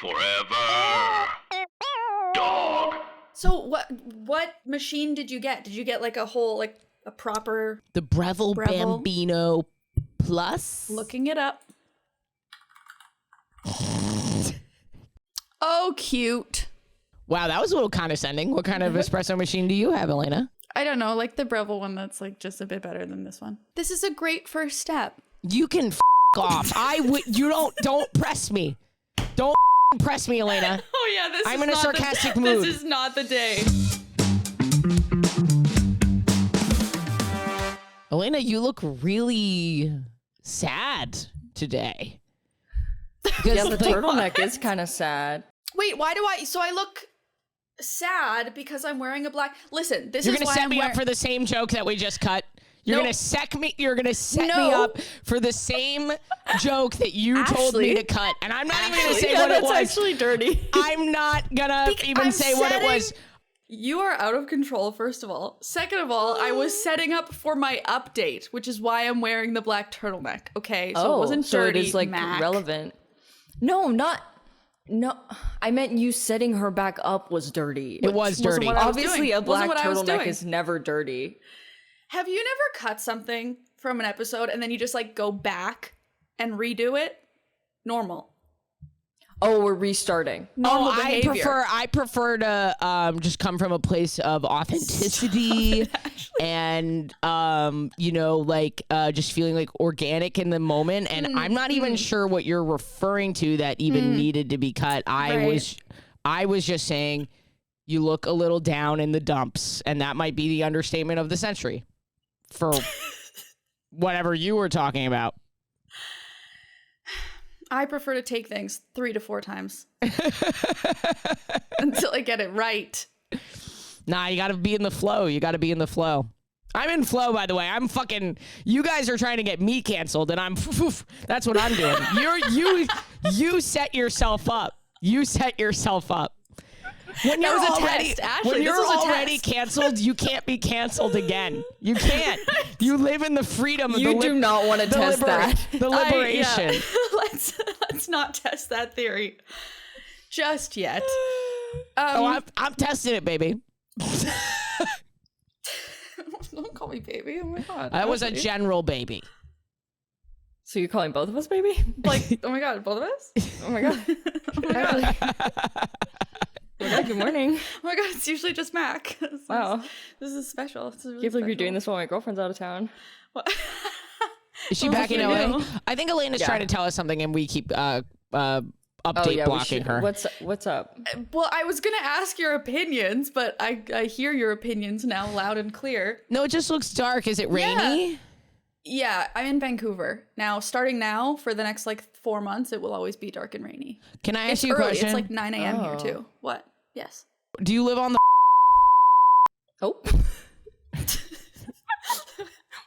Forever. Dog. So what machine did you get? Did you get like a whole, like a proper... The Breville Bambino Plus? Looking it up. Oh, cute. Wow, that was a little condescending. What kind of espresso machine do you have, Alayna? I don't know, like the Breville one that's like just a bit better than this one. This is a great first step. You can off. You don't press me. Don't press me, Alayna. Oh yeah, I'm in a sarcastic mood. This is not the day. Alayna, you look really sad today. Yeah, the turtleneck is kind of sad. Wait, why do I look sad because I'm wearing a black... Listen, You're gonna set me up for the same joke that we just cut. You're gonna set me up for the same joke that you told me to cut, and I'm not even gonna say what it was. That's actually dirty. I'm not gonna even say what it was. You are out of control, first of all. Second of all, I was setting up for my update, which is why I'm wearing the black turtleneck. Okay, so it wasn't dirty. So it is like Mac. relevant. No, I meant you setting her back up was dirty. It was dirty. Obviously, a black turtleneck is never dirty. Have you never cut something from an episode and then you just like go back and redo it? Normal. Oh, we're restarting. Normal behavior. I prefer to just come from a place of authenticity and just feeling like organic in the moment. And I'm not even sure what you're referring to that even needed to be cut. I was just saying you look a little down in the dumps, and that might be the understatement of the century for whatever you were talking about. I prefer to take things 3 to 4 times until I get it right. Nah, you gotta be in the flow. I'm in flow, by the way. You guys are trying to get me canceled, and that's what I'm doing. You set yourself up. When you're already canceled, you can't be canceled again. You can't. You live in the freedom of You do not want to test that. The liberation. Let's not test that theory just yet. I'm testing it, baby. Don't call me baby. Oh my god. I was a general baby. So you're calling both of us baby? Like, oh my god, both of us? Oh my god. Oh my god. Good morning. Oh my god, it's usually just Mac. This is special. This is really Can't believe special. you're doing this while my girlfriend's out of town. What? Is she back in LA? I think Alayna's trying to tell us something, and we keep blocking her. What's up? Well, I was gonna ask your opinions, but I hear your opinions now loud and clear. No, it just looks dark. Is it rainy? Yeah, I'm in Vancouver. Now, starting now, for the next, 4 months, it will always be dark and rainy. Can I ask It's you a early. question? It's like 9 a.m. here, too. What? Yes. Do you live on the... Oh. What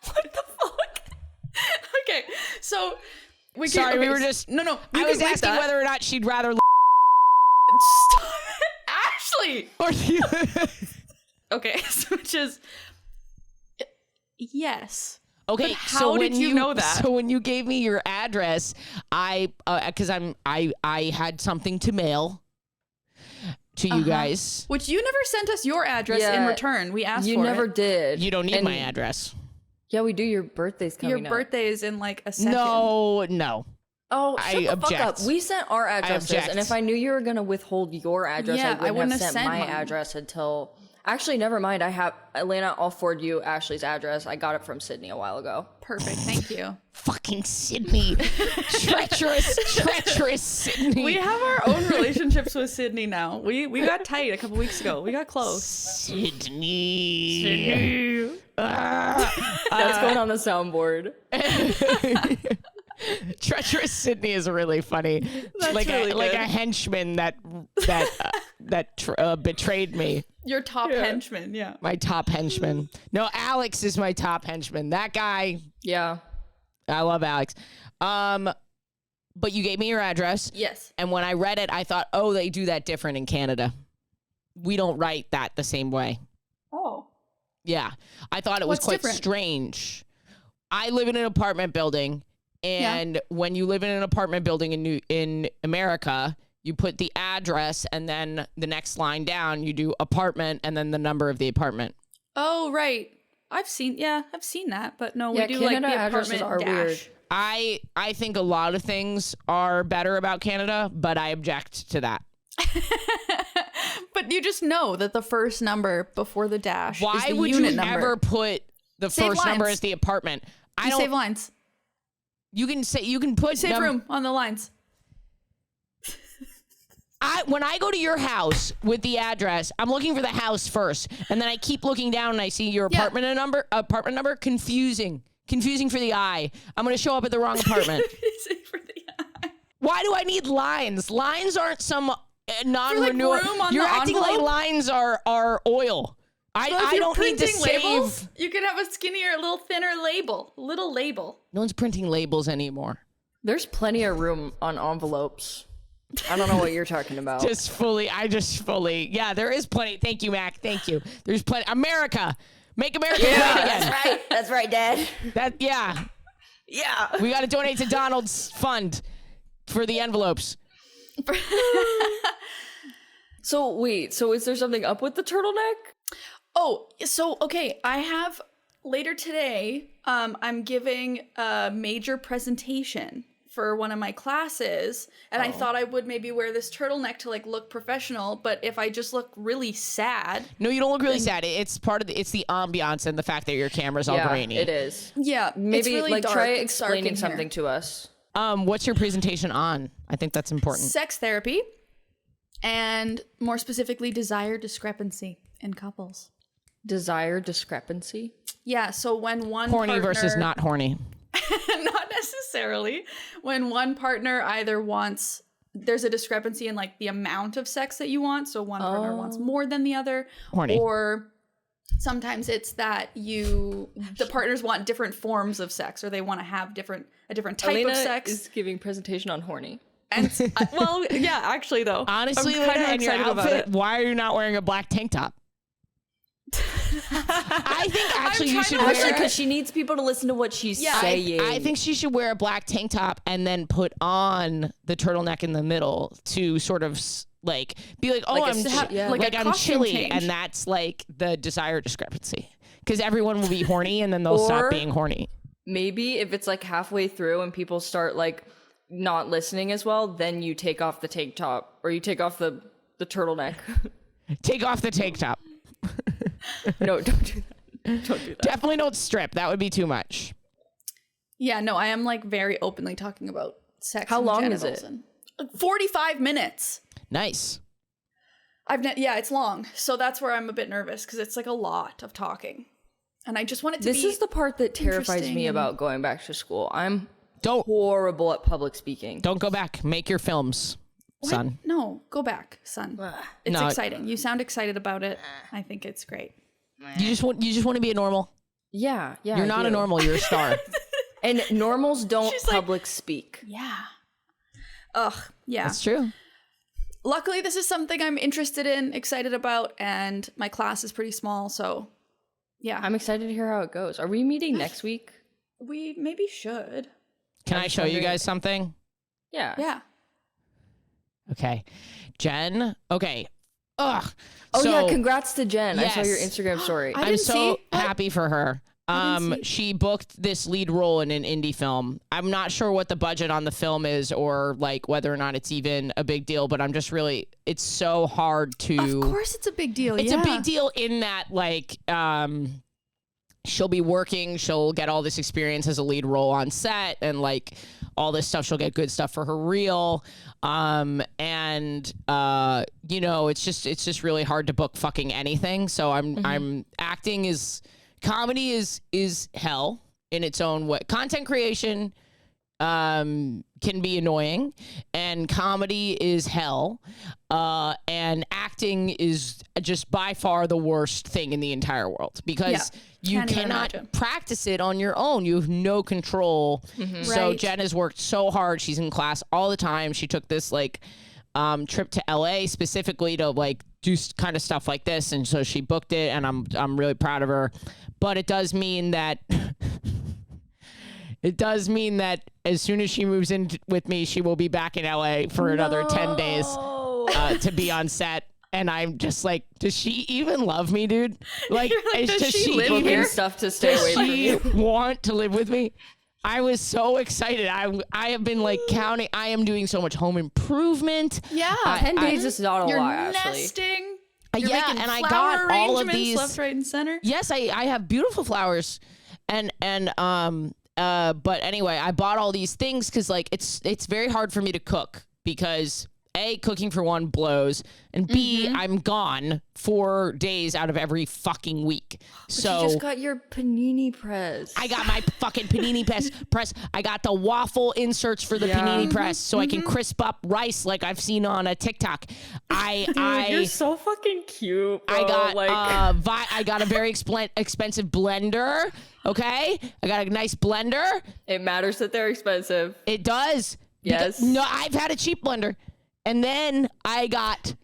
the fuck? Okay, so... we were just... No. I was asking whether or not she'd rather... Stop it! Ashley! Or you... Okay, so which is... Yes. Okay, how did you know that? So when you gave me your address, I had something to mail to you guys. Which you never sent us your address in return. We asked for it. You never did. You don't need my address. Yeah, we do. Your birthday's coming up. Your birthday is in a second. No. Oh, shut the object. fuck up. We sent our addresses, and if I knew you were going to withhold your address, I wouldn't have sent my address until... Actually, never mind. Alayna, I'll forward you Ashley's address. I got it from Sydney a while ago. Perfect. Thank you. Fucking Sydney. treacherous Sydney. We have our own relationships with Sydney now. We got tight a couple weeks ago. We got close. Sydney. That's going on the soundboard. Treacherous Sydney is really funny. That's like really a henchman that betrayed me. Your top henchman, yeah. My top henchman. No, Alex is my top henchman. That guy. Yeah. I love Alex. But you gave me your address. Yes. And when I read it, I thought, oh, they do that different in Canada. We don't write that the same way. Oh. Yeah. I thought it was quite strange. I live in an apartment building. And when you live in an apartment building in America, you put the address, and then the next line down, you do apartment, and then the number of the apartment. Oh, right. I've seen that, but no, we do Canada like the addresses apartment are dash. weird. I think a lot of things are better about Canada, but I object to that. But you just know that the first number before the dash Why is the would unit you number. ever put the Save first number lines. as the apartment? You save lines. You can put Save room on the lines. When I go to your house with the address, I'm looking for the house first, and then I keep looking down and I see your apartment number. Confusing for the eye. I'm gonna show up at the wrong apartment. Confusing for the eye. Why do I need lines? Lines aren't some non-renewable. room on You're the acting like envelope? lines are oil. So if I you're don't need to printing labels, save. you can have a skinnier, a little thinner label. Little label. No one's printing labels anymore. There's plenty of room on envelopes. I don't know what you're talking about. Yeah, there is plenty. Thank you, Mac. Thank you. There's plenty. America. Make America great again. That's right, Dad. Yeah. We got to donate to Donald's fund for the envelopes. So wait, is there something up with the turtleneck? Oh, so okay, I have later today, I'm giving a major presentation for one of my classes, and I thought I would maybe wear this turtleneck to like look professional, but if I just look really sad. No, you don't look really sad. It's it's the ambiance and the fact that your camera's all grainy. It is. Yeah, Maybe it's really like dark. try It's dark explaining in something here. to us. What's your presentation on? I think that's important. Sex therapy, and more specifically, desire discrepancy in couples. Desire discrepancy? Yeah, so when one Horny partner, versus not horny. not necessarily. When one partner either wants, there's a discrepancy in like the amount of sex that you want. So one partner wants more than the other. Horny. Or sometimes it's that the partners want different forms of sex, or they want to have a different type Alayna of sex. is giving presentation on horny. And well, yeah, actually though. Honestly, I'm kind of and your excited about outfit, it. why are you not wearing a black tank top? I think actually you trying should to wear. Actually, because she needs people to listen to what she's saying. I think she should wear a black tank top and then put on the turtleneck in the middle to sort of like be like, oh, Like a I'm sh- yeah. like Like a I'm costume chilly, change. and that's like the desire discrepancy because everyone will be horny and then they'll Or- stop being horny. Maybe if it's like halfway through and people start like not listening as well, then you take off the tank top or you take off the turtleneck. Take off the tank top. No, don't do that. Don't do that. Definitely don't strip. That would be too much. Yeah, no, I am like very openly talking about sex. How and long is genitals it? and 45 minutes. Nice. Yeah, it's long. So that's where I'm a bit nervous because it's like a lot of talking. And I just want it to be. This is the part that terrifies interesting me and- about going back to school. I'm Don't horrible at public speaking. don't go back. Make your films, What? son. No, go back, son. It's No. exciting. You sound excited about it. I think it's great. You just want to be a normal. Yeah. You're I not a do. normal. You're a star. And normals don't She's like- public speak. Yeah. Ugh. Yeah. That's true. Luckily, this is something I'm interested in, excited about, and my class is pretty small. So, yeah. I'm excited to hear how it goes. Are we meeting next week? We maybe should. Can I show you guys something? Yeah. Yeah. Okay. Jen. Okay. Ugh. Oh So, yeah, congrats to Jen. I saw your Yes. Instagram story. I I'm didn't so see- what? happy for her. didn't see. She booked this lead role in an indie film. I'm not sure what the budget on the film is or like whether or not it's even a big deal, but I'm just really, it's so hard to. Of course, it's a big deal. It's yeah. a big deal in that like, she'll be working, she'll get all this experience as a lead role on set and like all this stuff. She'll get good stuff for her reel. And you know, it's just really hard to book fucking anything. So I'm acting is comedy is hell in its own way. Content creation can be annoying and comedy is hell. And acting is just by far the worst thing in the entire world because you Can't even cannot imagine. practice it on your own. You have no control. So Right. Jen has worked so hard. She's in class all the time. She took this like trip to LA specifically to like do kind of stuff like this, and so she booked it, and I'm really proud of her. But it does mean that it does mean that as soon as she moves in with me, she will be back in LA for another 10 days to be on set. And I'm just like, does she even love me, dude? Like, does she live even here? Stuff to stay away from you. Want to live with me? I was so excited. I have been like counting. I am doing so much home improvement. Yeah. 10 days is not a You're lot, actually. nesting. You're yeah, making and I flower got all of arrangements these left, right, and center. Yes, I have beautiful flowers, but anyway, I bought all these things because like it's very hard for me to cook because A, cooking for one blows, and B, I'm gone 4 days out of every fucking week. So you just got your panini press. I got my fucking panini press. I got the waffle inserts for the panini press so I can crisp up rice like I've seen on a TikTok. You're so fucking cute, bro. I got a very expensive blender. Okay, I got a nice blender. It matters that they're expensive. It does. Yes. No, I've had a cheap blender, and then I got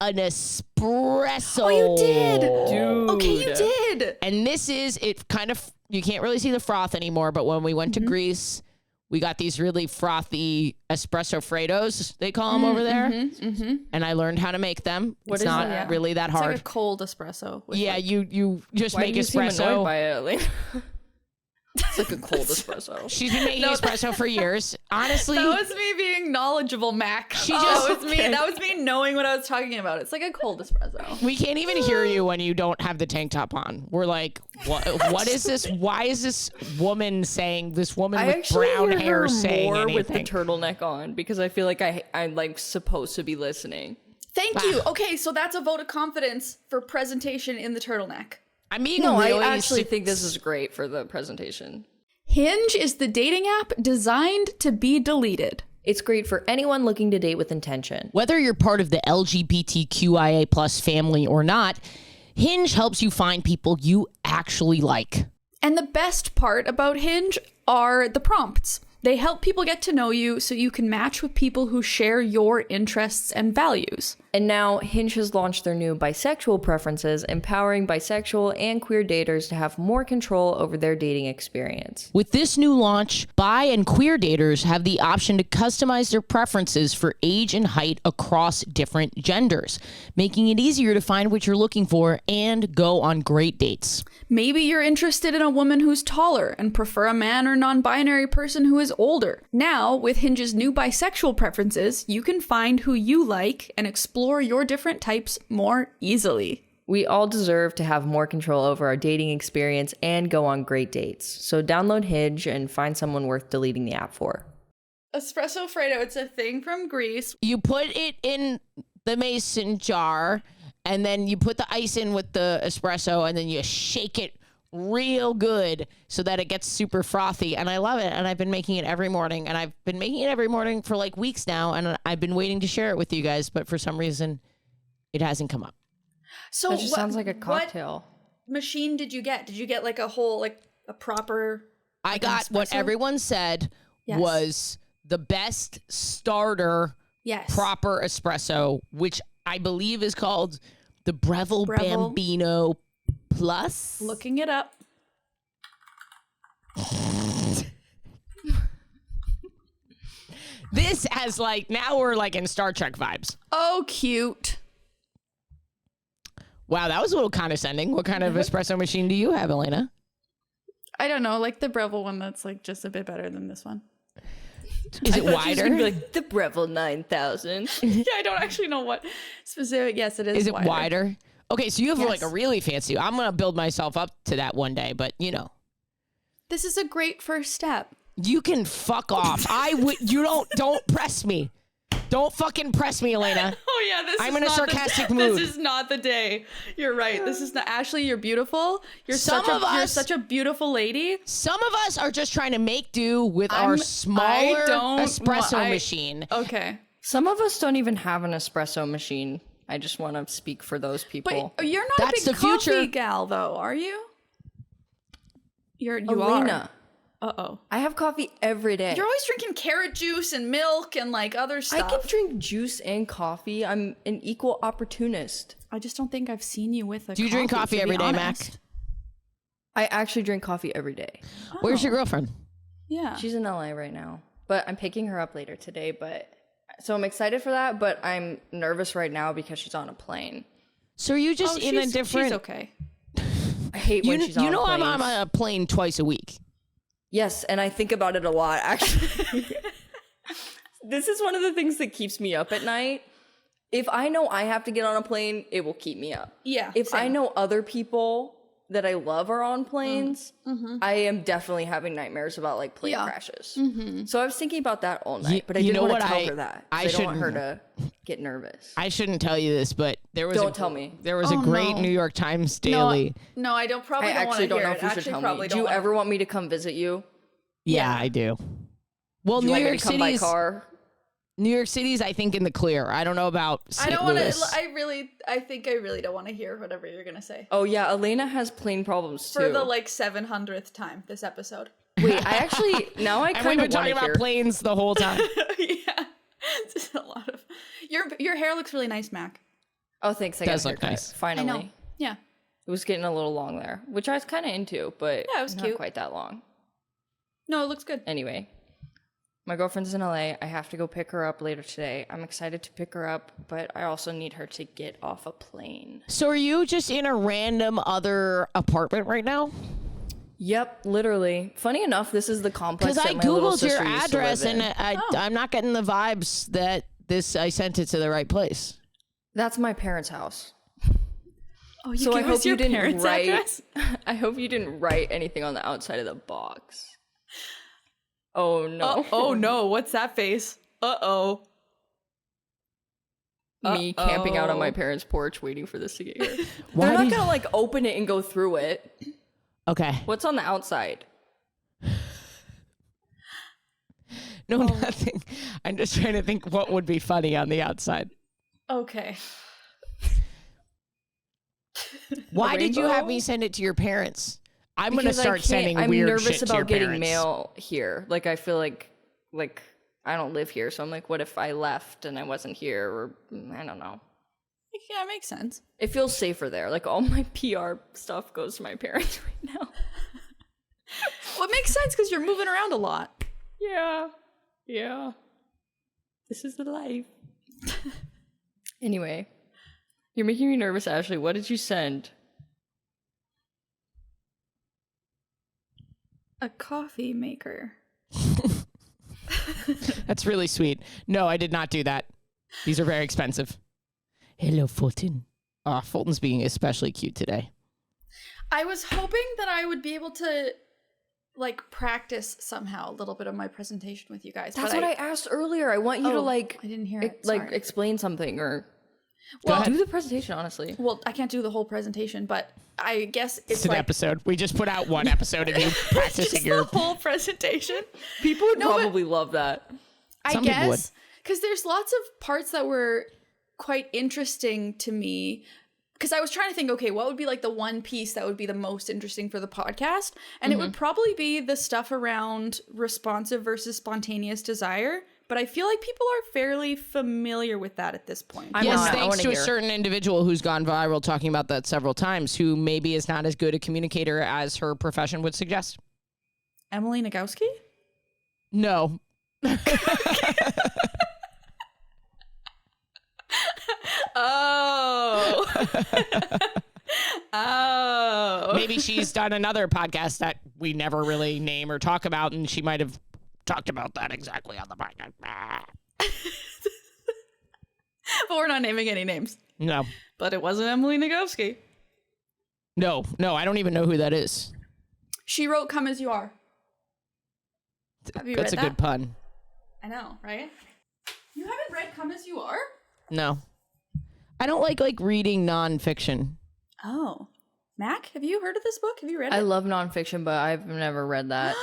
an espresso. Oh, you did, dude. Okay, you did. And this is it. Kind of, you can't really see the froth anymore. But when we went to Greece, we got these really frothy espresso Fredos. They call them over there, and I learned how to make them. It's not really that hard. It's like a cold espresso. Yeah, you just Why make do you seem espresso. annoyed by it, Alayna? It's like a cold espresso. She's been making espresso for years. Honestly, That was me being knowledgeable, Mac. That was me knowing what I was talking about. It's like a cold espresso. we can't even hear you when you don't have the tank top on. We're like, what is this? Why is this woman saying this woman with brown hair saying more anything? with the turtleneck on because I feel like I'm like supposed to be listening. Thank you. Okay, so that's a vote of confidence for presentation in the turtleneck. I'm being No, really I actually think this is great for the presentation. Hinge is the dating app designed to be deleted. It's great for anyone looking to date with intention. Whether you're part of the LGBTQIA plus family or not, Hinge helps you find people you actually like. And the best part about Hinge are the prompts. They help people get to know you so you can match with people who share your interests and values. And now Hinge has launched their new bisexual preferences, empowering bisexual and queer daters to have more control over their dating experience. With this new launch, bi and queer daters have the option to customize their preferences for age and height across different genders, making it easier to find what you're looking for and go on great dates. Maybe you're interested in a woman who's taller and prefer a man or non-binary person who is older. Now, with Hinge's new bisexual preferences, you can find who you like and explore your different types more easily. We all deserve to have more control over our dating experience and go on great dates. So download Hinge and find someone worth deleting the app for. Espresso Fredo, it's a thing from Greece. You put it in the mason jar, and then you put the ice in with the espresso, and then you shake it real good so that it gets super frothy. And I love it. And I've been making it every morning. And I've been making it every morning for like weeks now. And I've been waiting to share it with you guys. But for some reason, it hasn't come up. So That just sounds like a cocktail. What machine did you get? Did you get like a whole, like a proper... I got what everyone said was the best starter proper espresso, which I believe is called the Breville Bambino Plus. Looking it up. This has like, now we're like in Star Trek vibes. Oh, cute. Wow, that was a little condescending. What kind of espresso machine do you have, Alayna? I don't know, like the Breville one that's like just a bit better than this one. Is it wider? Be like the Breville 9000. Yeah, I don't actually know what specific. Yes, it is. Is it wider? Okay, so you have like a really fancy. I'm gonna build myself up to that one day, but you know, this is a great first step. You can fuck off. I would. You don't press me. Don't fucking press me, Alayna. Oh yeah, I'm in a sarcastic mood. This is not the day. You're right. This is not. Ashley, you're beautiful. You're such a beautiful lady. Some of us are just trying to make do with our smaller espresso machine. Okay. Some of us don't even have an espresso machine. I just want to speak for those people. But you're not a big coffee gal, though, are you? You Alayna. are. Uh-oh. I have coffee every day. You're always drinking carrot juice and milk and like other stuff. I can drink juice and coffee. I'm an equal opportunist. I just don't think I've seen you with a Do you drink coffee every day, Mac? I actually drink coffee every day. Where's your girlfriend? Yeah. She's in LA right now, but I'm picking her up later today. So I'm excited for that, but I'm nervous right now because she's on a plane. So are you just in a different... She's okay. I hate when she's on a plane. You know I'm on a plane twice a week. Yes, and I think about it a lot, actually. This is one of the things that keeps me up at night. If I know I have to get on a plane, it will keep me up. Yeah. If I know other people that I love are on planes, I am definitely having nightmares about like plane crashes. So I was thinking about that all night, but I didn't want to tell her that. I don't want her to get nervous. I shouldn't tell you this, but don't tell me. There was a great New York Times daily. No, I don't probably I don't want to don't hear know it. if you should tell me. Do you ever want me to come visit you? Yeah, I do. Well, New York City by car. New York City's, I think, in the clear. I don't know about St. Louis. I think I really don't want to hear whatever you're going to say. Oh, yeah. Alayna has plane problems, too. For the, 700th time this episode. Wait, I actually, now I kind of want to hear. We've been talking about planes the whole time. Yeah. It's a lot of... Your hair looks really nice, Mac. Oh, thanks. It does look nice. Finally. I know. Yeah. It was getting a little long there, which I was kind of into, but yeah, it was not cute. Quite that long. No, it looks good. Anyway. My girlfriend's in LA. I have to go pick her up later today. I'm excited to pick her up, but I also need her to get off a plane. So are you just in a random other apartment right now? Yep, literally. Funny enough, this is the complex that my little Googled your sister used address to live in. and I'm not getting the vibes that I sent it to the right place. That's my parents' house. Oh, you gave us your parents' address? I hope you didn't write anything on the outside of the box. Oh no. Oh no, what's that face? Uh-oh. Me camping out on my parents' porch waiting for this to get here. Why They're not gonna open it and go through it. Okay. What's on the outside? No, nothing. I'm just trying to think what would be funny on the outside. Okay. Why did you have me send it to your parents? I'm going to start sending weird shit to your parents. I'm nervous about getting mail here. I feel like I don't live here. So I'm like, what if I left and I wasn't here? Or I don't know. Yeah, it makes sense. It feels safer there. All my PR stuff goes to my parents right now. Well, it makes sense because you're moving around a lot. Yeah. This is the life. Anyway, you're making me nervous, Ashley. What did you send? A coffee maker. That's really sweet. No, I did not do that. These are very expensive. Hello, Fulton. Oh, Fulton's being especially cute today. I was hoping that I would be able to practice somehow a little bit of my presentation with you guys. That's what I asked earlier. I want you to I didn't hear it. Explain something or do the presentation, honestly. Well, I can't do the whole presentation, but I guess it's an episode. We just put out one episode of you practicing the whole presentation. People would probably love that. I guess because there's lots of parts that were quite interesting to me. Because I was trying to think, okay, what would be the one piece that would be the most interesting for the podcast? And it would probably be the stuff around responsive versus spontaneous desire. But I feel like people are fairly familiar with that at this point. Thanks to a certain individual who's gone viral talking about that several times, who maybe is not as good a communicator as her profession would suggest. Emily Nagoski? No. Oh. Maybe she's done another podcast that we never really name or talk about, and she might have talked about that exactly on the podcast. But we're not naming any names. No. But it wasn't Emily Nagoski. No, I don't even know who that is. She wrote Come As You Are. Have you read that? That's a good pun. I know, right? You haven't read Come As You Are? No. I don't like reading nonfiction. Oh. Mac, have you heard of this book? Have you read it? I love nonfiction, but I've never read that.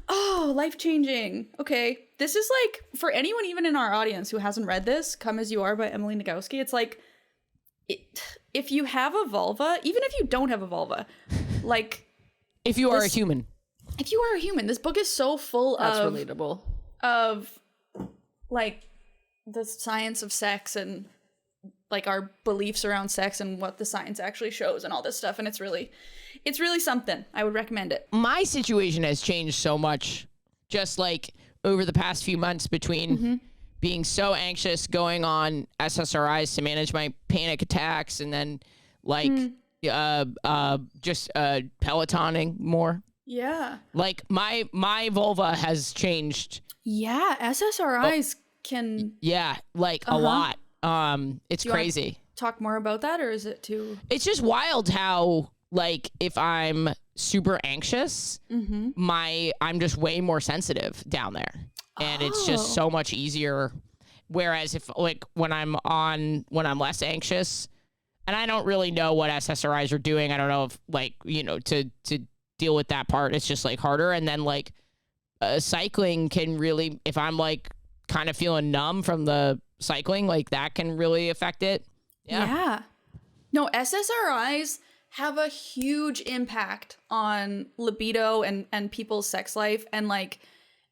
Oh, life-changing. Okay. This is for anyone even in our audience who hasn't read this, Come As You Are by Emily Nagoski, it's if you have a vulva, even if you don't have a vulva, if you are a human. If you are a human, this book is so full That's relatable. Of the science of sex and our beliefs around sex and what the science actually shows and all this stuff. And it's really something. I would recommend it. My situation has changed so much just like over the past few months between being so anxious, going on SSRIs to manage my panic attacks, and then like just Pelotoning more. Yeah. Like my vulva has changed. Yeah, SSRIs can. Yeah, like a lot. It's crazy. Talk more about that, or is it too? It's just wild how like if I'm super anxious, I'm just way more sensitive down there, and it's just so much easier. Whereas if like when I'm less anxious, and I don't really know what SSRIs are doing. I don't know if like to deal with that part. It's just like harder, and then like cycling can really, if I'm like kind of feeling numb from the cycling, like that can really affect it. Yeah. No, SSRIs have a huge impact on libido and people's sex life. And like,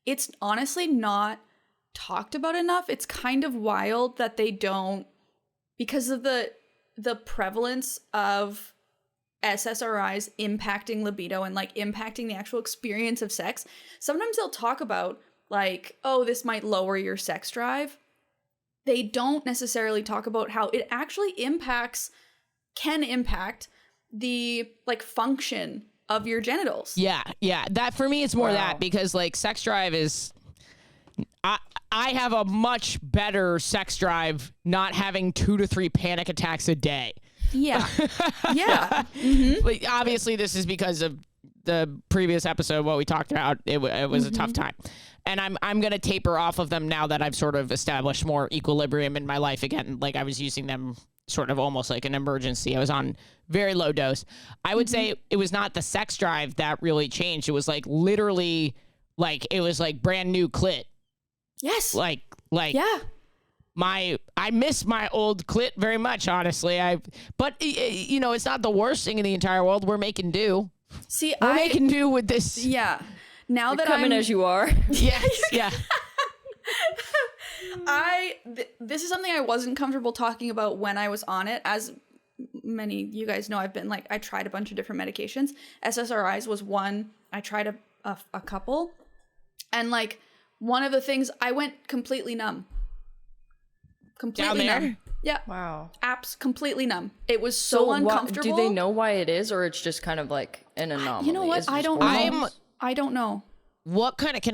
it's honestly not talked about enough. It's kind of wild that they don't, because of the prevalence of SSRIs impacting libido and like impacting the actual experience of sex. Sometimes they'll talk about like, oh, this might lower your sex drive. They don't necessarily talk about how it actually can impact the like function of your genitals. Yeah. That for me, it's more that because like sex drive is, I have a much better sex drive not having 2 to 3 panic attacks a day. Yeah. Yeah. Like, obviously, this is because of the previous episode, what we talked about. It was a tough time. And I'm going to taper off of them now that I've sort of established more equilibrium in my life again. Like I was using them sort of almost like an emergency. I was on very low dose. I would say it was not the sex drive that really changed. It was like literally like it was like brand new clit. Yes. Like yeah. I miss my old clit very much, honestly. But it's not the worst thing in the entire world. We're making do. See, we're making do with this. Yeah. Now You're that coming as you are. Yes. Yeah. This is something I wasn't comfortable talking about when I was on it. As many you guys know, I've been like, I tried a bunch of different medications. SSRIs was one. I tried a couple. And like one of the things, I went completely numb. Completely numb. Yeah. Wow. Apps completely numb. It was so uncomfortable. Do they know why it is, or it's just kind of like an anomaly? You know what? I don't know. I don't know. What kind of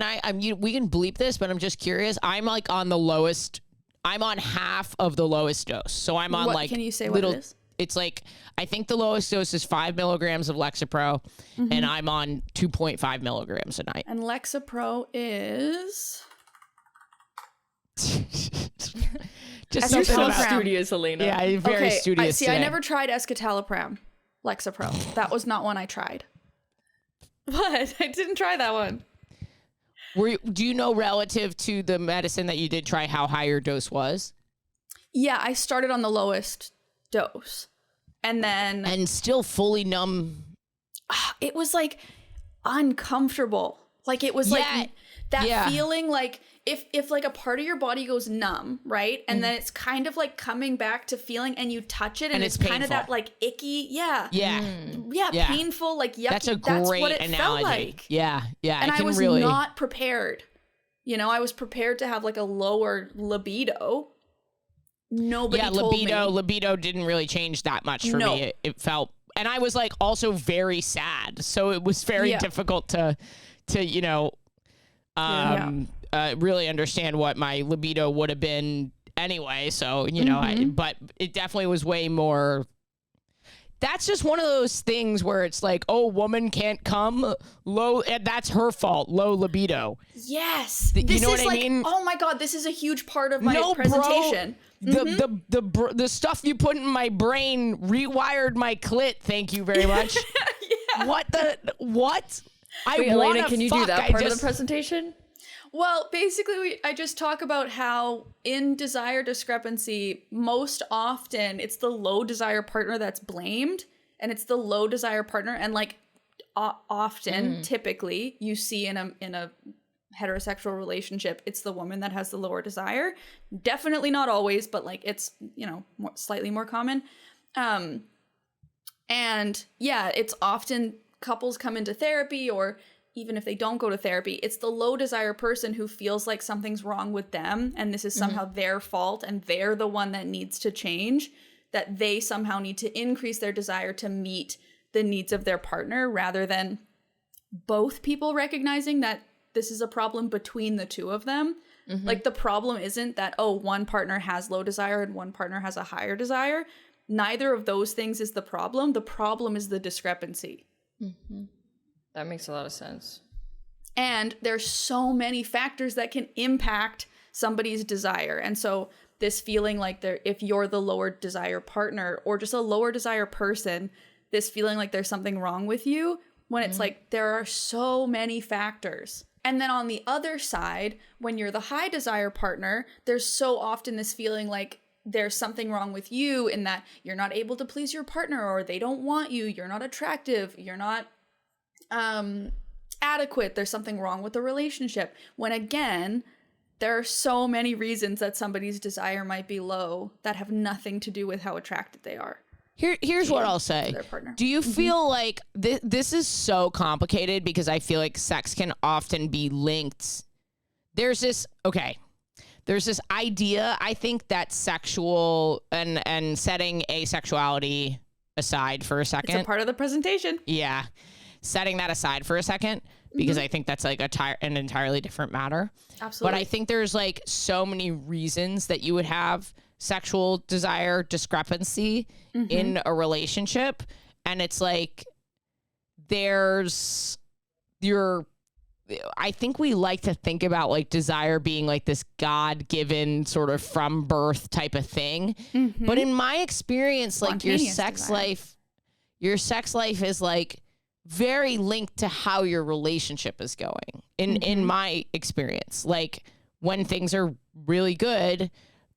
we can bleep this, but I'm just curious. I'm like on the lowest. I'm on half of the lowest dose. So I'm on like. Can you say what it is? It's like, I think the lowest dose is 5 milligrams of Lexapro, and I'm on 2.5 milligrams a night. And Lexapro is. Just you're so studious, Alayna. Yeah, very studious. I never tried escitalopram, Lexapro. That was not one I tried. What? I didn't try that one. Do you know relative to the medicine that you did try how high your dose was? Yeah, I started on the lowest dose. And still fully numb. It was like uncomfortable. Like it was like that feeling like if like a part of your body goes numb, right? And then it's kind of like coming back to feeling, and you touch it and it's kind of that like icky, painful, like yucky. That's a great what it analogy. Felt like. Yeah. And I was not prepared. I was prepared to have like a lower libido. Nobody told me. Libido didn't really change that much for me. It felt, and I was like also very sad, so it was very difficult to really understand what my libido would have been anyway. So but it definitely was way more. That's just one of those things where it's like, oh, woman can't come low, and that's her fault. Low libido. Yes, you know what I mean? Oh my god, this is a huge part of my presentation. Bro, the stuff you put in my brain rewired my clit. Thank you very much. What? Wait, Alayna, can you do that part of the presentation? Well, basically, I just talk about how in desire discrepancy, most often it's the low desire partner that's blamed, and it's the low desire partner, and like often, typically, you see in a heterosexual relationship, it's the woman that has the lower desire. Definitely not always, but like it's slightly more common. And yeah, it's often couples come into therapy, or even if they don't go to therapy, it's the low desire person who feels like something's wrong with them and this is somehow their fault and they're the one that needs to change, that they somehow need to increase their desire to meet the needs of their partner rather than both people recognizing that this is a problem between the two of them. Like the problem isn't that, oh, one partner has low desire and one partner has a higher desire. Neither of those things is the problem. The problem is the discrepancy. That makes a lot of sense. And there's so many factors that can impact somebody's desire. And so this feeling like if you're the lower desire partner or just a lower desire person, this feeling like there's something wrong with you, when it's like there are so many factors. And then on the other side, when you're the high desire partner, there's so often this feeling like there's something wrong with you in that you're not able to please your partner or they don't want you, you're not attractive, you're not adequate, there's something wrong with the relationship. When again, there are so many reasons that somebody's desire might be low that have nothing to do with how attracted they are. Here's what I'll say. Do you feel like this is so complicated because I feel like sex can often be linked? There's this idea, I think, that sexual and setting asexuality aside for a second. It's a part of the presentation. Yeah. Setting that aside for a second, because I think that's like an entirely different matter. Absolutely. But I think there's like so many reasons that you would have sexual desire discrepancy in a relationship. And it's like, I think we like to think about like desire being like this God-given sort of from birth type of thing. But in my experience, like your sex life is like very linked to how your relationship is going in my experience. Like when things are really good,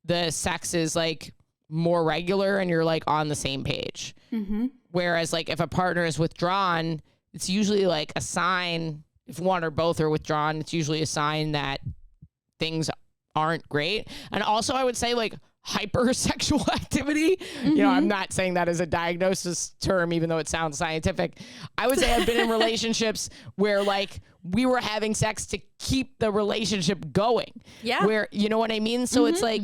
the sex is like more regular and you're like on the same page. Whereas like if a partner is withdrawn, it's usually like a sign. If one or both are withdrawn, it's usually a sign that things aren't great. And also I would say like hypersexual activity. You know, I'm not saying that as a diagnosis term, even though it sounds scientific. I would say I've been in relationships where like we were having sex to keep the relationship going. Yeah. Where, you know what I mean? So it's like,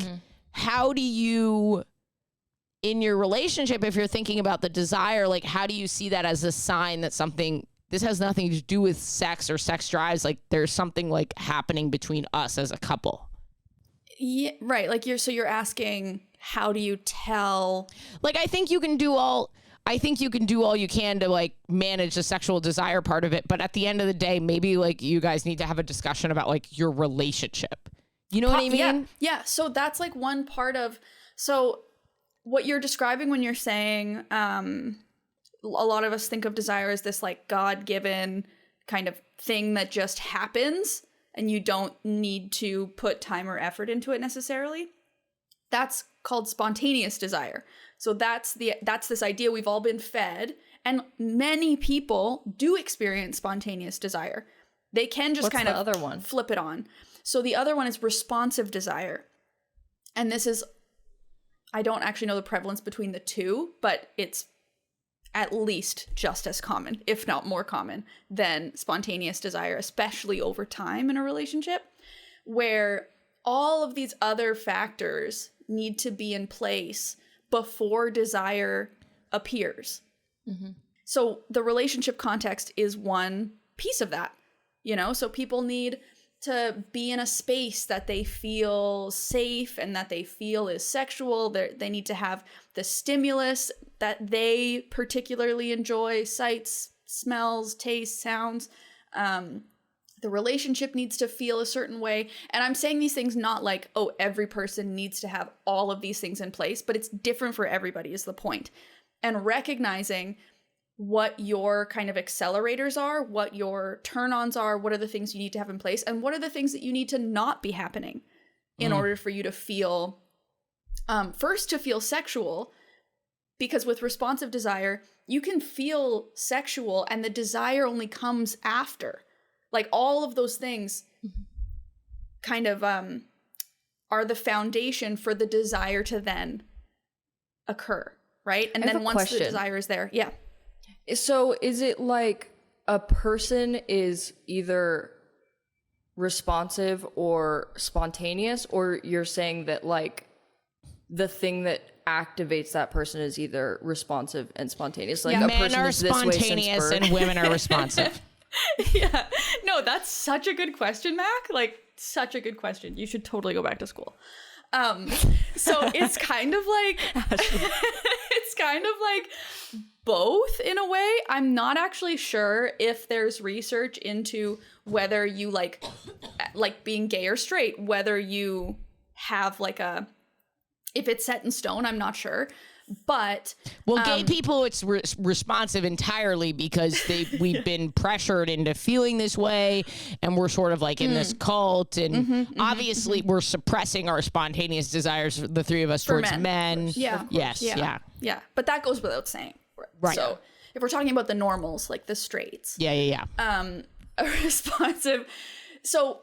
how do you, in your relationship, if you're thinking about the desire, like how do you see that as a sign that this has nothing to do with sex or sex drives? Like there's something like happening between us as a couple. Yeah, right. Like you're asking, how do you tell? Like, I think you can do all you can to like manage the sexual desire part of it. But at the end of the day, maybe like you guys need to have a discussion about like your relationship. You know what I mean? Yeah. So that's like one part of, so what you're describing when you're saying, a lot of us think of desire as this like God-given kind of thing that just happens and you don't need to put time or effort into it necessarily. That's called spontaneous desire. So that's this idea we've all been fed, and many people do experience spontaneous desire. They can just kind of other one? Flip it on. So the other one is responsive desire. And this is, I don't actually know the prevalence between the two, but it's at least just as common, if not more common, than spontaneous desire, especially over time in a relationship, where all of these other factors need to be in place before desire appears. So the relationship context is one piece of that, you know? So people need to be in a space that they feel safe and that they feel is sexual. They need to have the stimulus that they particularly enjoy, sights, smells, tastes, sounds. The relationship needs to feel a certain way. And I'm saying these things not like, oh, every person needs to have all of these things in place, but it's different for everybody is the point. And recognizing what your kind of accelerators are, what your turn-ons are, what are the things you need to have in place, and what are the things that you need to not be happening in order for you to feel, first to feel sexual, because with responsive desire, you can feel sexual and the desire only comes after. Like all of those things kind of are the foundation for the desire to then occur, right? And then once the desire is there, yeah. So is it like, a person is either responsive or spontaneous, or you're saying that like the thing that activates that person is either responsive and spontaneous? Like a men person are is this way since spontaneous birth. and women are responsive. Yeah. No, that's such a good question, Mac. Like, such a good question. You should totally go back to school. So it's kind of like it's kind of like both in a way. I'm not actually sure if there's research into whether you like being gay or straight, whether you have like if it's set in stone. I'm not sure. But well, gay people, it's responsive entirely because we've been pressured into feeling this way, and we're sort of like in this cult, and obviously we're suppressing our spontaneous desires, the three of us, towards men. Yeah. Yes. Yeah. But that goes without saying. Right. So if we're talking about the normals, like the straights. Yeah. Responsive. So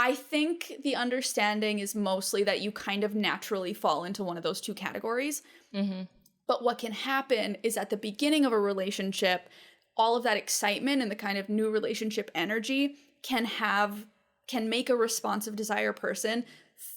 I think the understanding is mostly that you kind of naturally fall into one of those two categories. Mm-hmm. But what can happen is at the beginning of a relationship, all of that excitement and the kind of new relationship energy can make a responsive desire person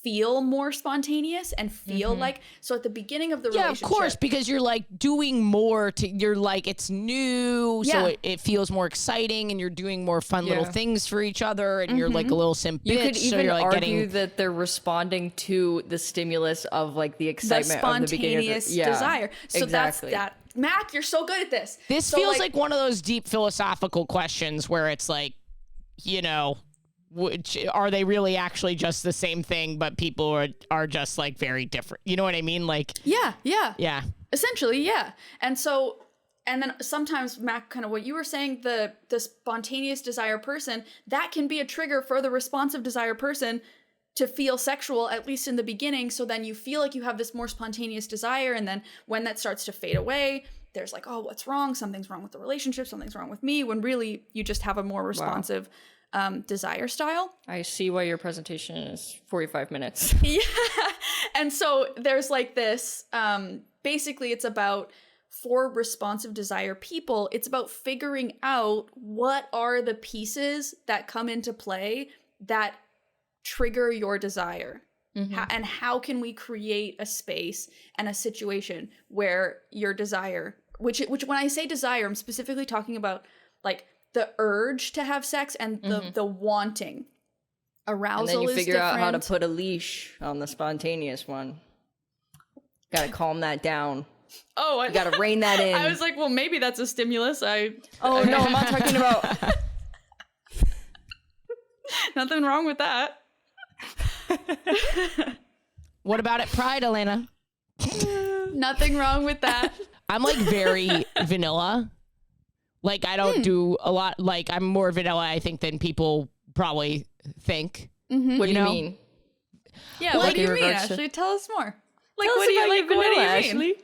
feel more spontaneous and feel like, so at the beginning of the relationship. Yeah, of course, because you're like doing more you're like, it's new, so it feels more exciting, and you're doing more fun little things for each other, and you're like a little simp bitch. You could even you're like argue that they're responding to the stimulus of like the excitement of the beginning of the desire. So exactly. that's that. Mac, you're so good at this. This feels like one of those deep philosophical questions where it's like, you know, which are they really actually just the same thing, but people are just like very different? You know what I mean? Like, yeah. Essentially, yeah. And so, and then sometimes, Mac, kind of what you were saying, the spontaneous desire person, that can be a trigger for the responsive desire person to feel sexual, at least in the beginning. So then you feel like you have this more spontaneous desire. And then when that starts to fade away, there's like, oh, what's wrong? Something's wrong with the relationship. Something's wrong with me. When really you just have a more responsive desire style. I see why your presentation is 45 minutes. Yeah. And so there's like this, basically it's about, for responsive desire people, it's about figuring out what are the pieces that come into play that trigger your desire. And how can we create a space and a situation where your desire, which when I say desire, I'm specifically talking about like the urge to have sex and the wanting. Arousal is different. And then you figure out how to put a leash on the spontaneous one. Gotta calm that down. Oh, you gotta rein that in. I was like, well, maybe that's a stimulus. No, I'm not talking about. Nothing wrong with that. What about at Pride, Alayna? Nothing wrong with that. I'm like very vanilla. Like, I don't do a lot. Like, I'm more vanilla, I think, than people probably think. What do you mean? Yeah, what do you mean, Ashley? Tell us more. Like, what do you like? What do you mean? Ashley?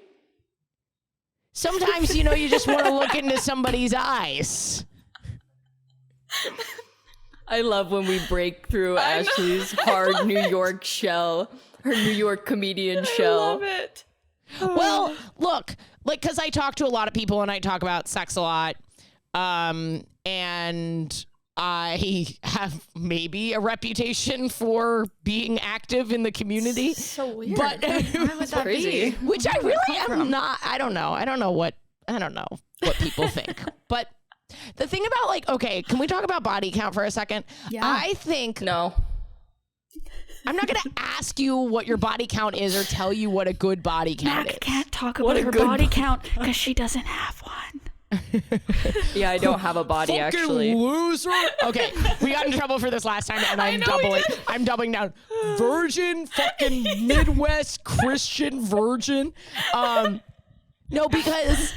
Sometimes, you just want to look into somebody's eyes. I love when we break through Ashley's hard New York shell, her New York comedian shell. I love it. Well, look, like, because I talk to a lot of people and I talk about sex a lot. And I have maybe a reputation for being active in the community. So weird. But why would that be? Which I really am not. I don't know. I don't know what people think. But the thing about, like, okay, can we talk about body count for a second? Yeah. I think no. I'm not going to ask you what your body count is or tell you what a good body count is. Mac can't talk about her body count because she doesn't have one. Yeah, I don't have a body, fucking actually. Loser. Okay, we got in trouble for this last time, and I'm doubling down. Virgin, fucking Midwest Christian virgin. No, because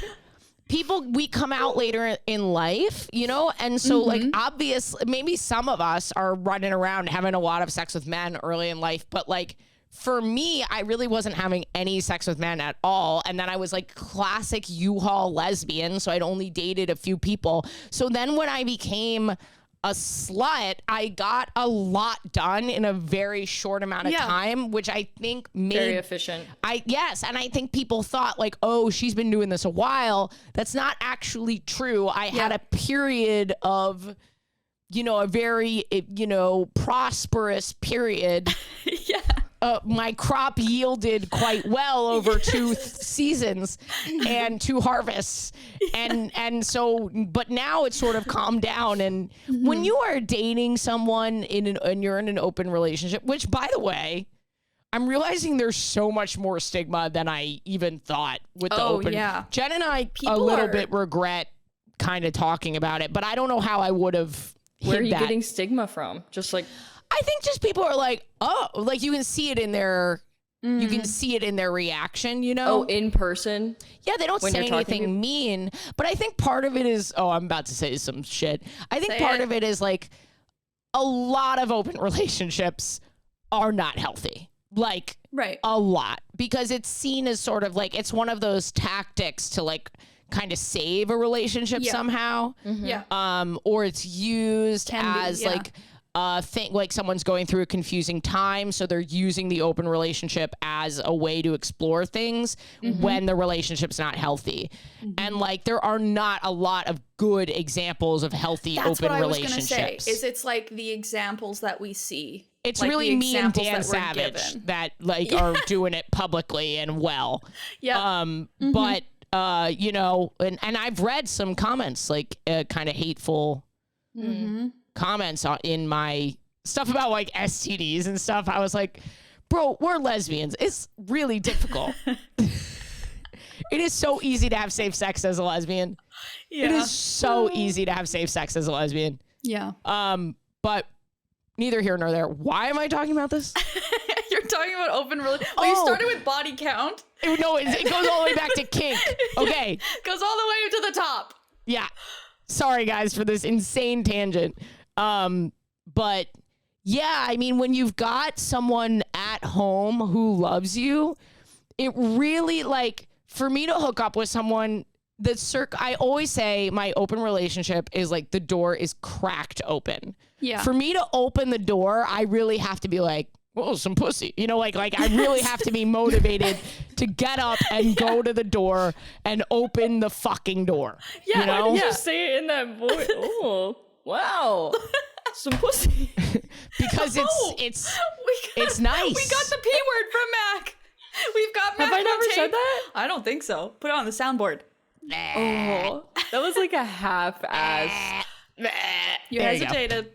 we come out later in life, and so like obviously maybe some of us are running around having a lot of sex with men early in life, but like for me, I really wasn't having any sex with men at all. And then I was like classic U-Haul lesbian. So I'd only dated a few people. So then when I became a slut, I got a lot done in a very short amount of time, which I think made very efficient. And I think people thought like, oh, she's been doing this a while. That's not actually true. I had a period of, a very, prosperous period. My crop yielded quite well over 2 seasons and 2 harvests. And so, but now it's sort of calmed down. And when you are dating someone and you're in an open relationship, which by the way, I'm realizing there's so much more stigma than I even thought with the open. Yeah. Jen and I bit regret kind of talking about it, but I don't know how I would have. Where are you getting stigma from? Just like, I think just people are like, oh, like you can see it in their, you can see it in their reaction, Oh, in person? Yeah, they don't say anything mean, but I think part of it is, I'm about to say some shit. I think part of it is like a lot of open relationships are not healthy. Like a lot, because it's seen as sort of like, it's one of those tactics to like kind of save a relationship somehow. Or it's used as like thing, like someone's going through a confusing time, so they're using the open relationship as a way to explore things when the relationship's not healthy. And like there are not a lot of good examples of healthy open relationships. That's what I was gonna say, is it's like the examples that we see. It's like really me and Dan Savage that like are doing it publicly and well. But and I've read some comments, like kind of hateful comments in my stuff about like STDs and stuff. I was like, bro, we're lesbians. It's really difficult. It is so easy to have safe sex as a lesbian. It is so easy to have safe sex as a lesbian. But neither here nor there. Why am I talking about this? You're talking about open relationships. You started with body count. No, it goes all the way back to kink. Okay. Goes all the way to the top. Yeah. Sorry, guys, for this insane tangent. But yeah, I mean, when you've got someone at home who loves you, it really, like, for me to hook up with someone, I always say my open relationship is like the door is cracked open. Yeah. For me to open the door, I really have to be like, oh, some pussy. Like I really have to be motivated to get up and go to the door and open the fucking door. Yeah, why did you say it in that voice? Oh, wow. Some pussy. Because it's nice. We got the P word from Mac. We've got Mac. Have I never said that? I don't think so. Put it on the soundboard. Oh, that was like a half-ass. You hesitated.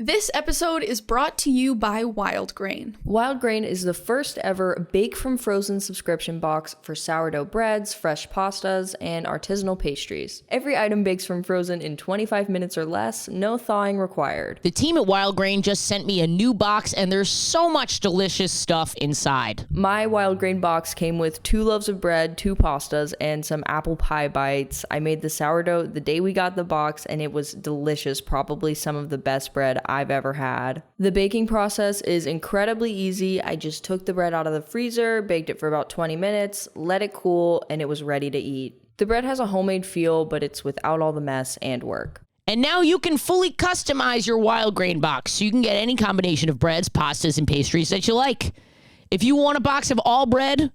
This episode is brought to you by Wild Grain. Wild Grain is the first ever bake from frozen subscription box for sourdough breads, fresh pastas, and artisanal pastries. Every item bakes from frozen in 25 minutes or less, no thawing required. The team at Wild Grain just sent me a new box, and there's so much delicious stuff inside. My Wild Grain box came with 2 loaves of bread, 2 pastas, and some apple pie bites. I made the sourdough the day we got the box, and it was delicious, probably some of the best bread I've ever had. The baking process is incredibly easy. I just took the bread out of the freezer, baked it for about 20 minutes, let it cool, and it was ready to eat. The bread has a homemade feel, but it's without all the mess and work. And now you can fully customize your Wild Grain box, so you can get any combination of breads, pastas, and pastries that you like. If you want a box of all bread,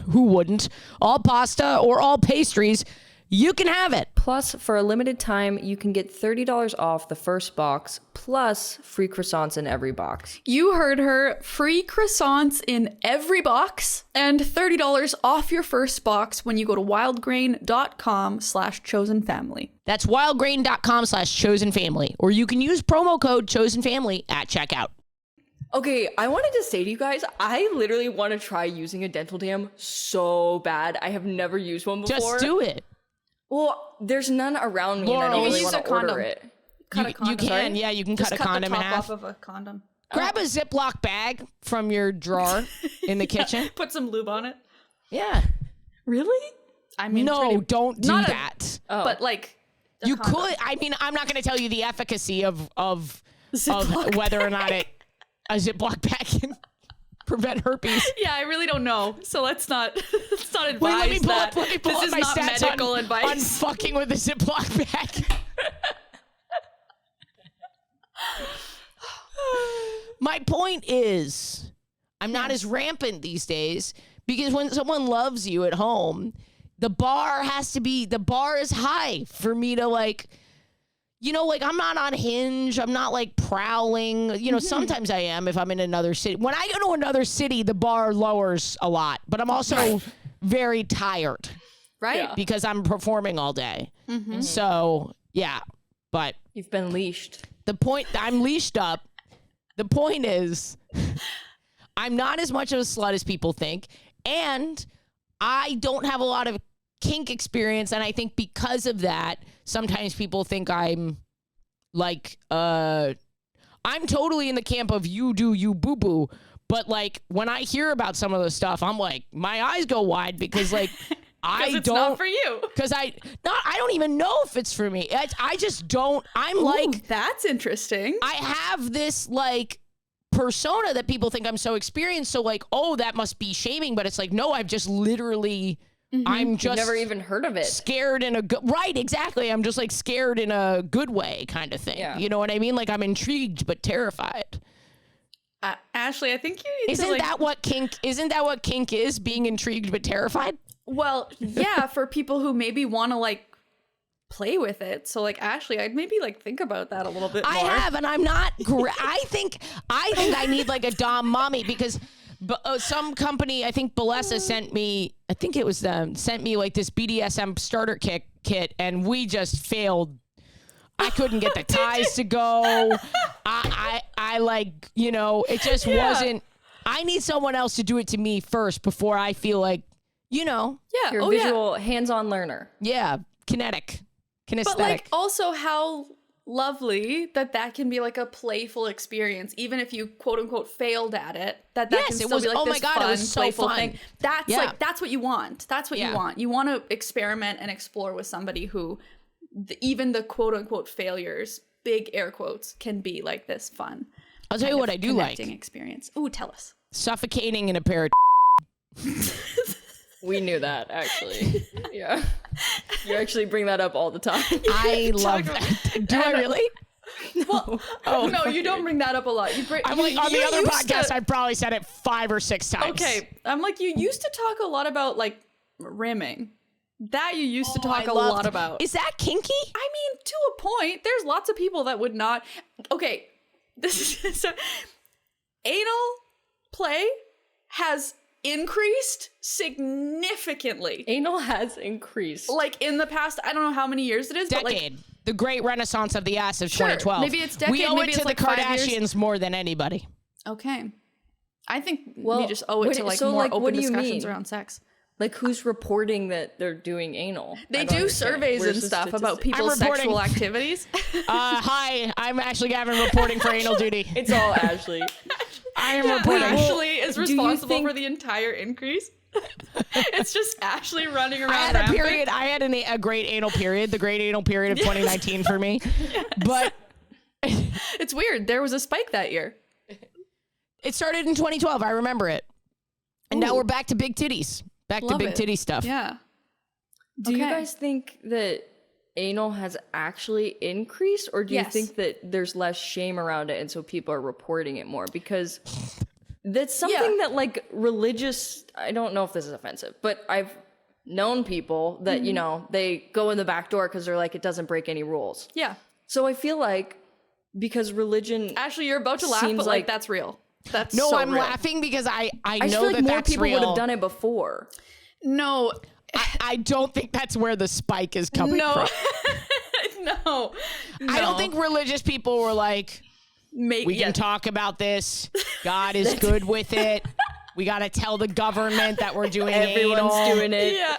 who wouldn't, all pasta, or all pastries, you can have it. Plus, for a limited time, you can get $30 off the first box, plus free croissants in every box. You heard her. Free croissants in every box and $30 off your first box when you go to wildgrain.com/chosenfamily. That's wildgrain.com/chosenfamily, or you can use promo code chosenfamily at checkout. Okay, I wanted to say to you guys, I literally want to try using a dental dam so bad. I have never used one before. Just do it. Well, there's none around me, and I don't really want to order it. You can, yeah, you can cut a condom in half. Just cut the top off of a condom. Grab a Ziploc bag from your drawer in the kitchen. Put some lube on it. Yeah. Really? I mean, no, don't do that. But like, you could. I mean, I'm not going to tell you the efficacy of whether or not a Ziploc bag can prevent herpes. Yeah, I really don't know. So let's not advise. Wait, let me pull up this is my not stats medical advice. on fucking with a Ziploc bag. My point is, I'm not as rampant these days because when someone loves you at home, the bar is high for me to like, you know, like I'm not on Hinge. I'm not like prowling. You know, sometimes I am if I'm in another city. When I go to another city, the bar lowers a lot, but I'm also very tired. Right. Because I'm performing all day. So, yeah. But you've been leashed. I'm leashed up. The point is, I'm not as much of a slut as people think. And I don't have a lot of kink experience. And I think because of that, sometimes people think I'm like, I'm totally in the camp of you do you boo boo. But like when I hear about some of the stuff, I'm like, my eyes go wide because like, it's not for you. Because I don't even know if it's for me. I just don't. I'm like, that's interesting. I have this like persona that people think I'm so experienced. So like, oh, that must be shaming. But it's like, no, I've just literally, I'm just never even heard of it. Scared in a good, right. Exactly. I'm just like scared in a good way kind of thing. Yeah. You know what I mean? Like I'm intrigued, but terrified. Ashley, I think you need Isn't that what kink is? Being intrigued, but terrified? Well, yeah, for people who maybe want to like play with it. So like Ashley, I'd maybe like think about that a little bit more. I have, and I'm not. I think I need like a dom mommy because some company, I think Balessa sent me. I think it was them sent me like this BDSM starter kit, and we just failed. I couldn't get the ties to go. I like, you know, it just wasn't. I need someone else to do it to me first before I feel like. You know, you're a visual, hands-on learner. Yeah, kinesthetic. But like, also how lovely that can be like a playful experience, even if you quote unquote failed at it. That can still be like this fun, it was so playful fun. thing. That's like that's what you want. That's what you want. You want to experiment and explore with somebody who, even the quote unquote failures, big air quotes, can be like this fun. I'll tell you what I do like. Experience. Ooh, tell us. Suffocating in a pair of. We knew that, actually. Yeah. You actually bring that up all the time. I love that. Do I really? Well, no, you don't bring that up a lot. I'm like, on the other podcast, I probably said it 5 or 6 times. Okay. I'm like, you used to talk a lot about, like, rimming. That you used to talk a lot about. Is that kinky? I mean, to a point. There's lots of people that would not. Okay. This is so. Anal play has increased significantly. Anal has increased. Like in the past, I don't know how many years it is. Decade. But like, the great renaissance of the ass of 2012. Maybe it's decade. We owe maybe it to the Kardashians more than anybody. Okay. I think we just owe it to like more open discussions around sex. Like who's reporting that they're doing anal? They do surveys and stuff about people's sexual activities. Hi, I'm Ashley Gavin reporting for anal duty. It's all Ashley. I am reporting. Ashley is responsible for the entire increase. It's just Ashley running around. I had a great anal period, the great anal period of 2019 for me. Yes. But it's weird. There was a spike that year. It started in 2012. I remember it. And now we're back to big titties. Back to big titty stuff. Yeah. Do you guys think that anal has actually increased, or do you think that there's less shame around it and so people are reporting it more? Because that's something that like religious, I don't know if this is offensive, but I've known people that, you know, they go in the back door because they're like, it doesn't break any rules. Yeah. So I feel like because religion... Ashley, you're about to laugh, but like that's real. That's no, so I'm real. laughing because I know feel like that more that's people real. would have done it before. No. I don't think that's where the spike is coming from. No. I don't think religious people were like, we can talk about this. God is good with it. We got to tell the government that we're doing Everyone's anal. doing it. Yeah.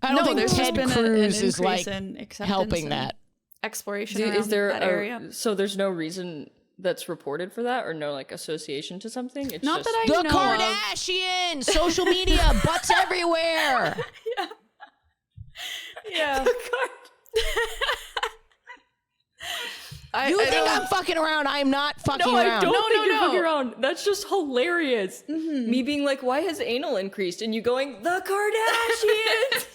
I don't think there's Ted just been Cruz an is like in acceptance helping and that. exploration Is there that area. So there's no reason that's reported for that, or no like association to something? It's Not just that I The know Kardashians, social media, butts everywhere. Yeah. You think I'm fucking around? I am not fucking No, I around. don't think you're fucking around. That's just hilarious. Me being like, why has anal increased? And you going, the Kardashians.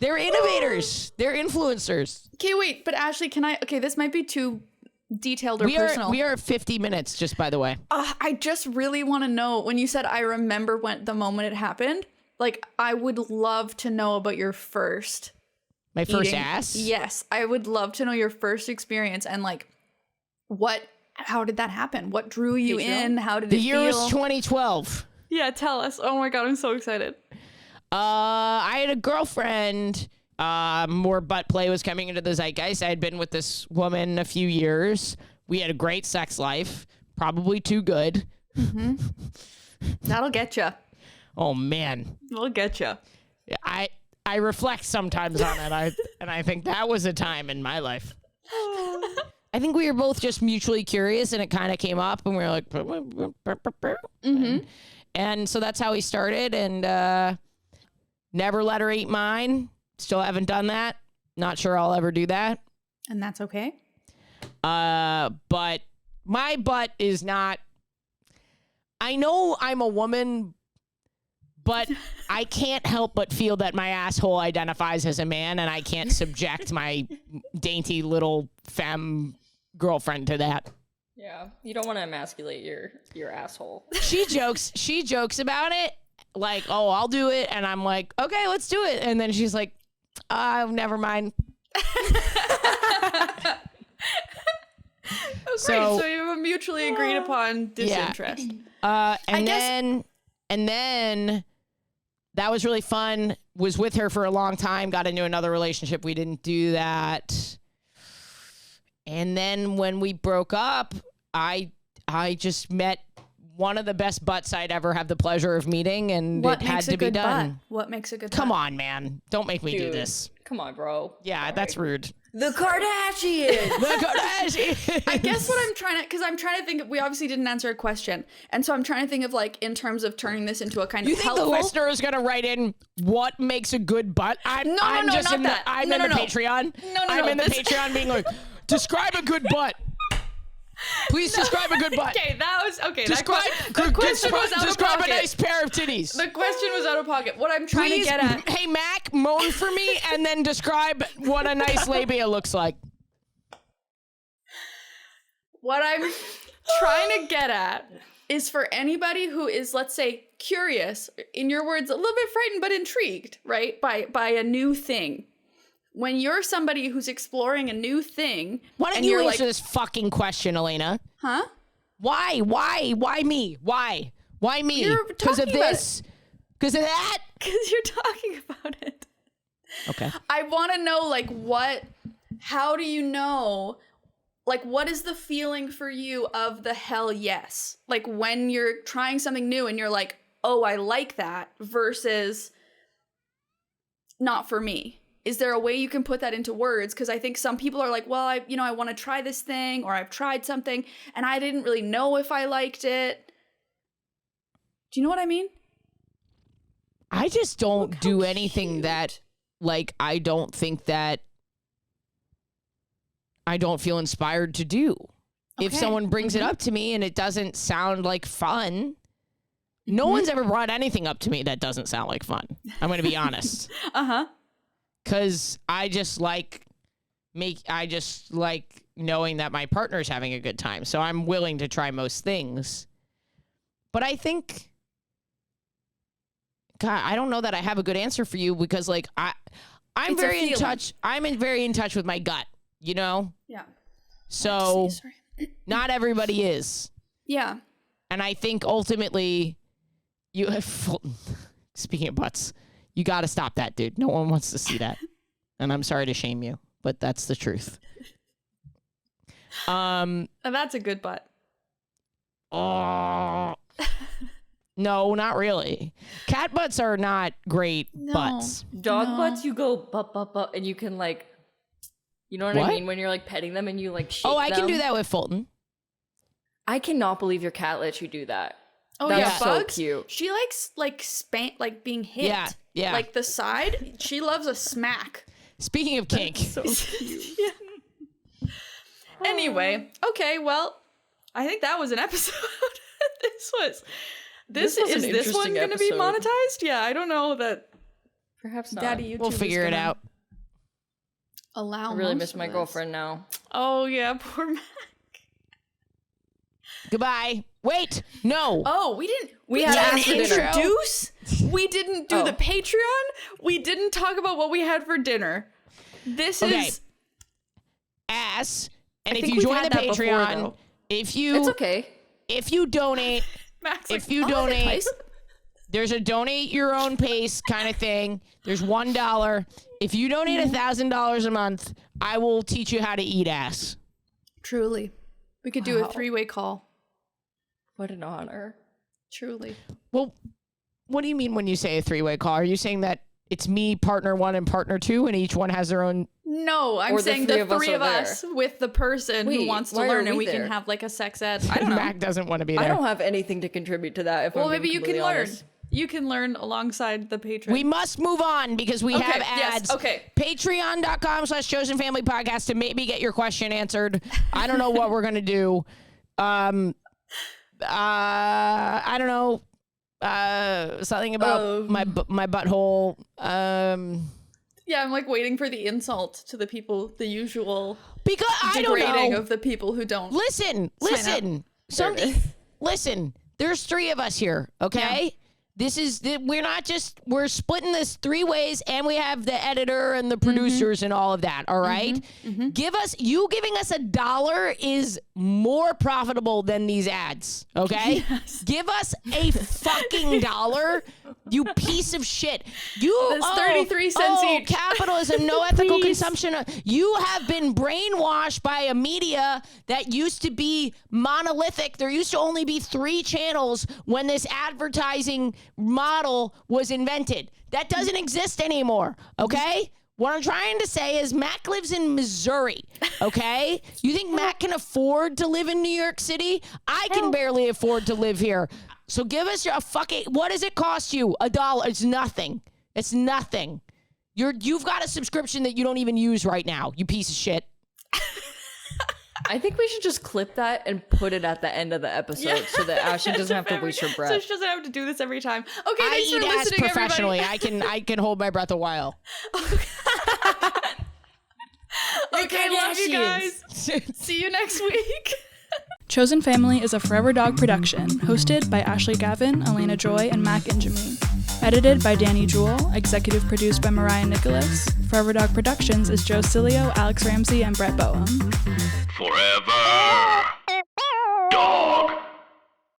They're innovators. They're influencers. Okay, wait, but Ashley, this might be too detailed or personal. We are at 50 minutes, just by the way. I just really want to know, when you said I remember the moment it happened, like, I would love to know about your first. My first ass? Yes, I would love to know your first experience and like, how did that happen? What drew you in? How did it feel? The year was 2012. Yeah, tell us. Oh my God, I'm so excited. I had a girlfriend. More butt play was coming into the zeitgeist. I had been with this woman a few years. We had a great sex life, probably too good. Mm-hmm. That'll get you. Oh man, it'll get you. I reflect sometimes on it. I think that was a time in my life. I think we were both just mutually curious, and it kind of came up, and we were like, mm-hmm. and so that's how we started. And never let her eat mine. Still haven't done that. Not sure I'll ever do that. And that's okay. But my butt is not. I know I'm a woman, but I can't help but feel that my asshole identifies as a man, and I can't subject my dainty little femme girlfriend to that. Yeah, you don't want to emasculate your asshole. She jokes about it, like, oh, I'll do it, and I'm like, okay, let's do it, and then she's like, never mind. So you have a mutually agreed upon disinterest. Yeah. And then that was really fun. Was with her for a long time. Got into another relationship. We didn't do that. And then when we broke up, I just met one of the best butts I'd ever have the pleasure of meeting, and it had to be done. Butt? What makes a good Come butt? on, man. Don't make me do this. Come on, bro. Yeah, that's rude. The Kardashians. The Kardashians. I guess what I'm trying to think of, we obviously didn't answer a question. And so I'm trying to think of, like, in terms of turning this into a kind you of think helpful. The listener is going to write in what makes a good butt? I'm in the Patreon. I'm in the Patreon being like, describe a good butt. Please describe a good butt. Okay, that was okay. Describe a nice pair of titties. The question was out of pocket. What I'm trying to get at. Hey, Mac, moan for me and then describe what a nice labia looks like. What I'm trying to get at is for anybody who is, let's say, curious, in your words, a little bit frightened but intrigued, right, by a new thing. When you're somebody who's exploring a new thing, why don't you answer this fucking question, Alayna? Huh? Why me? Why me? Because of this? Because of that? Because you're talking about it. Okay. I want to know, like, how do you know, like, what is the feeling for you of the hell yes? Like, when you're trying something new and you're like, oh, I like that, versus not for me. Is there a way you can put that into words? Because I think some people are like, well, I want to try this thing, or I've tried something and I didn't really know if I liked it. Do you know what I mean? I just don't do anything that, like, I don't think that I don't feel inspired to do. Okay. If someone brings it up to me and it doesn't sound like fun, no one's ever brought anything up to me that doesn't sound like fun. I'm going to be honest. Uh-huh. Because I just like knowing that my partner's having a good time. So I'm willing to try most things. But I think, God, I don't know that I have a good answer for you, because, like, I'm very in touch. I'm very in touch with my gut, you know? Yeah. So not everybody is. Yeah. And I think ultimately you have, speaking of butts, you got to stop that, dude. No one wants to see that. And I'm sorry to shame you, but that's the truth. And that's a good butt. Oh. No, not really. Cat butts are not great butts. Dog butts, you go butt, and you can, like, you know what I mean? When you're, like, petting them and you, like, shake them. Oh, I can do that with Fulton. I cannot believe your cat lets you do that. Oh, that's so Bugs, cute. She likes, like, being hit. Yeah. Like, the side, she loves a smack. Speaking of kink. So cute. Yeah. Anyway, okay, well, I think that was an episode. This one going to be monetized? Yeah, I don't know that. Perhaps not. Daddy YouTube We'll figure it out. Allow I really miss my girlfriend now. Oh, yeah, poor Mac. Goodbye. Wait, no. Oh, we didn't intro. introduce. We didn't do the Patreon. We didn't talk about what we had for dinner. This is ass. And if you join the Patreon, it's okay. If you donate, there's a donate your own pace kind of thing. There's $1. If you donate $1,000 a month, I will teach you how to eat ass. Truly. We could do a 3-way call. What an honor. Truly. Well, what do you mean when you say a 3-way call? Are you saying that it's me, partner 1, and partner 2, and each one has their own? No, I'm saying the three of us with the person who wants to learn, and we can have like a sex ed. I don't know. Mac doesn't want to be there. I don't have anything to contribute to that. Well, maybe you can learn. You can learn alongside the Patreon. We must move on because we have ads. Yes, okay. Patreon.com/chosenfamilypodcast to maybe get your question answered. I don't know what we're going to do. I don't know. Something about my butthole. Yeah, I'm like waiting for the insult to the people, the usual because I don't degrading know. of the people who don't. Listen. Listen. There's 3 of us here, okay? Yeah. We're splitting this 3 ways, and we have the editor and the producers and all of that, all right? Giving us $1 is more profitable than these ads, okay? Yes. Give us a fucking $1, you piece of shit. That's 33 cents each. Capitalism, no ethical consumption. You have been brainwashed by a media that used to be monolithic. There used to only be 3 channels when this advertising model was invented. That doesn't exist anymore, okay? What I'm trying to say is Mac lives in Missouri, okay? You think Mac can afford to live in New York City? I can barely afford to live here. So give us a fucking, what does it cost you? $1. It's nothing. It's nothing. You've got a subscription that you don't even use right now, you piece of shit. I think we should just clip that and put it at the end of the episode so that Ashley doesn't have to waste her breath. So she doesn't have to do this every time. Okay, thanks for listening, everybody. Professionally. I can hold my breath a while. Okay, love you guys. See you next week. Chosen Family is a Forever Dog production, hosted by Ashley Gavin, Alayna Joy, and Mac INGEMI. Edited by Danny Jewell, executive produced by Mariah Nicholas. Forever Dog Productions is Joe Cilio, Alex Ramsey, and Brett Boehm. Forever.